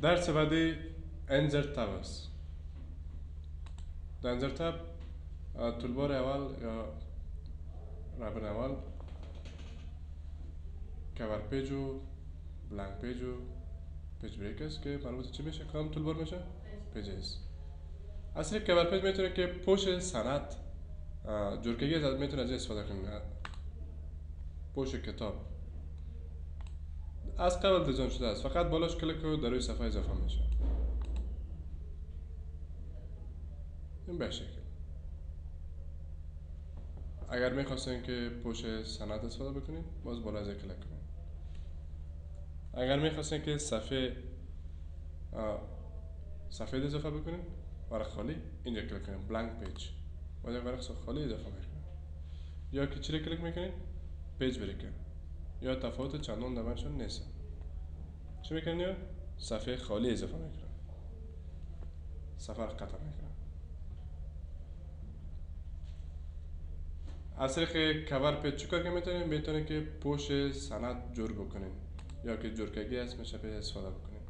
درس بعدی انزر تب است. در انزر تب طولبار اول یا رابر اول کور پیج و بلانک پیج و پیج بریک است که مربوط چی میشه؟ کدام طولبار میشه؟ پیج است. اصلی کور پیج میتونه که پوش سند جورکگی میتونه از استفاده کنه. پوش کتاب از قبل دیزاین شده است، فقط بالاش کلیک کنید در روی صفحه اضافه میشه. این به شکل. اگر میخواستین که پوش سند استفاده بکنید باز بالا از کلیک کنید. اگر میخواستین که صفحه اضافه بکنید ورق خالی اینجا کلیک کنید بلانک پیج باز یک ورق خالی اضافه میکنید. یا که چی کلیک میکنید؟ پیج بریکر. یا تفاوت چندان درمیانشون نیست. چی میکنید؟ صفحه خالی اضافه میکنید. صفحه را قطع میکنید. از طریق کور پیج چیکار که میتونید که پوش سند جور بکنید یا که جورکگی است میشه به استفاده بکنید.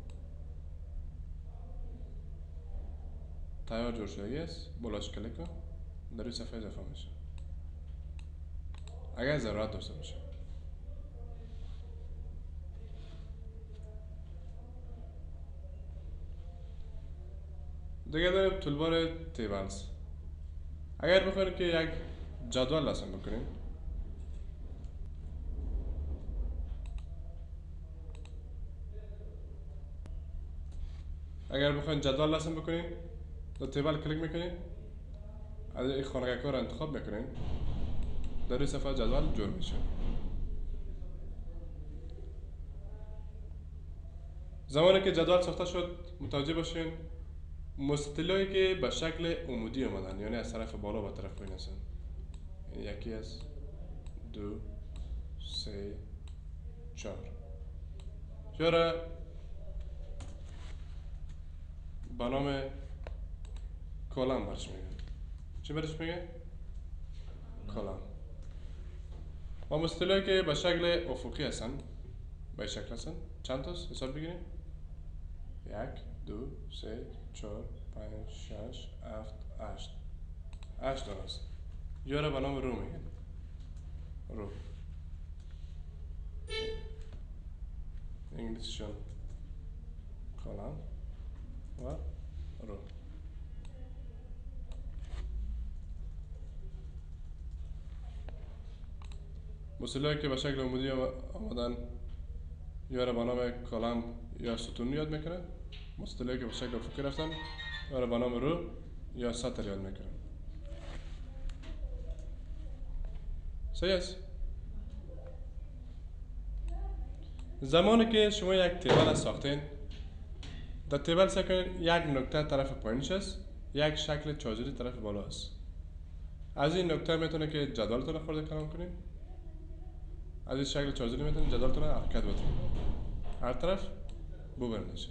تیار جور شده است، بالاش کلیک کن در روی صفحه اضافه میشه اگر ضرورت داشته باشه. دیگه داریم طولبار تیبلز. اگر بخواید که یک جدول رسم بکنید در تیبل کلیک میکنید، از این خانه کار انتخاب میکنید، در روی صفحه جدول جور میشه. زمانی که جدول ساخته شد متوجه باشین مستطیلی که به شکل عمودی آمدن، یعنی از طرف بالا به طرف پایین هستن. یکی است، دو، سه، چهار. یا به نام کلم برش میگن. چی برش میگن؟ کلم. و مستطیلی که به شکل افقی هستن، به شکل هستن چند تاست؟ حساب بگیریم. یک، دو، سه، چهار، پنج، شش، هفت، هشت. 8 تا است. یا را به نام رو میگن. رو. انگلیسیشون کلم و رو. مستطیلی که به شکل عمودی آمدن یا را به نام کلم یا ستون یاد میکنن. مستطیلی که به شکل افقی رفتن یا را به نام رو یا سطر یاد میکنن. صحیح است؟ زمانی که شما یک تیبل ساختین، در تیبل سعی کنید یک نقطه طرف پایینش است، یک شکل چادری طرف بالا است. از این نقطه میتونه که جدولتون خورده کلام کنید. از این شکل چادری میتونه جدولتون حرکت بدید. هر طرف ببرنشه.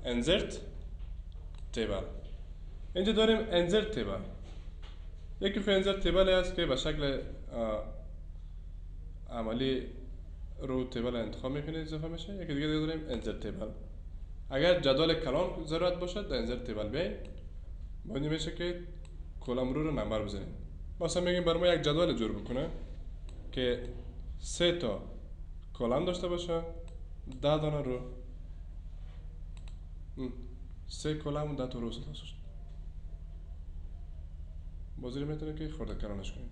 انزرت تیبل. اینجا داریم انزرت تیبل. یکی خو انزرت تیبلی است که به شکل عملی رو تیبل انتخاب میکنید اضافه میشه. یکی دیگه داریم انزرت تیبل. اگر جدول کلان ضرورت باشد در انزرت تیبل بیاین، باید میشه که کلم رو نمبر بزنید. مثلا میگیم برای ما یک جدول جور بکنه که 3 تا کلم داشته باشه، 10 دانه رو. 3 کلم و 10 تا رو داشته باشه. بازی میتونه که خورده کلانش کنید.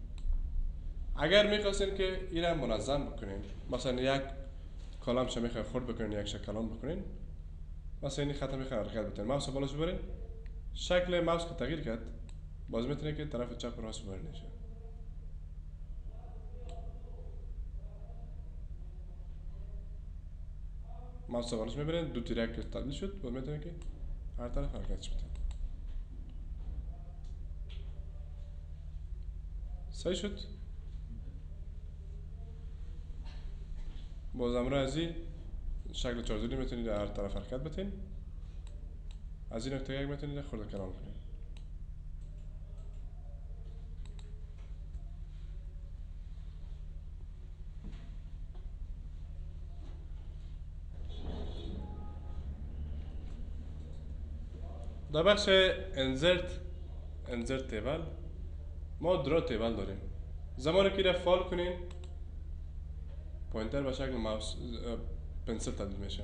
اگر میخواستین که این را منظم بکنین، مثلا یک کلم شما میخواین خرد بکنین، یک شکل کلام بکنین، مثلا این خط میخواین حرکت بدین، ماوس بالاش ببرین، شکل ماوس که تغییر کرد باز میتونه که طرف چپ و راست ببرینش. ماوس بالاش میبرین، دو تیره که تبدیل شد باز میتونه که هر طرف حرکتش بدین. صحیح شد؟ باز امرو از این شکل چارزوری میتونید هر طرف حرکت بدین. از این نقطه یک میتونید خورده کلام کنید. در بخش انزرت تیبل ما درا تیبل داریم. زمانی که را فال کنین پوینتر به شکل ماوس پنسل تبدیل میشه.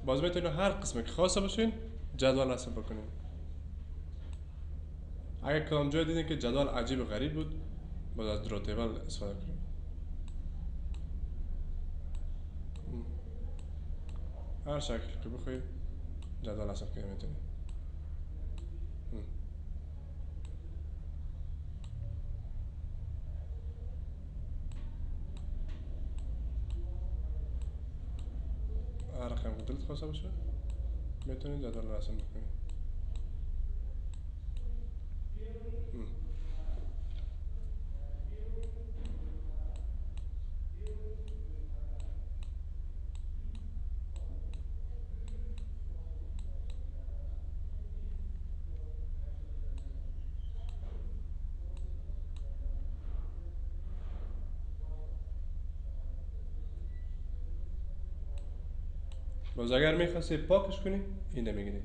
باز میتونید هر قسمی که خواسته باشین جدول رسم بکنین. اگر کدام جای دیدین که جدول عجیب و غریب بود باز از درا تیبل استفاده کنین. هر شکل که بخواید جدول رسم کنین میتونید. هر رقم که دلت خواسته باشه میتونید جدول رسم بکنید. باز اگر میخواستی پاکش کنی اینه میگیری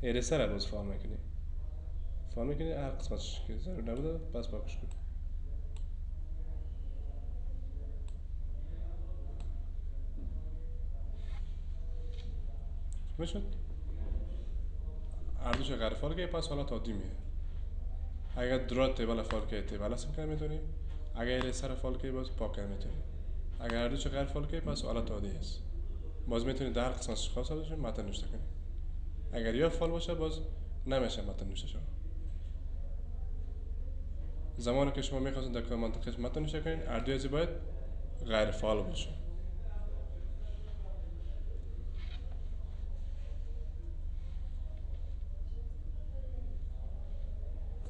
ارسر را باز فال میکنی هر قسمتش که ضرور نبوده بس پاکش کنی. میشد هر دوش غیر فال که پس حالا عادی میه. اگر درا تیبل فال که تیبل رسم کنی میتونی، اگر ارسر فال که باز پاک کنی میتونی. اگر هر دوش غیر فال که پس حالت عادی است. باز میتونید در هر قسمتش خواسته باشین متن نوشته کنید. اگر یا فال باشه باز نمیشه متن نوشته شود. زمانی که شما میخواستید در کدام منطقه متن نوشته کنید هر دوی از باید غیر فعال باشه.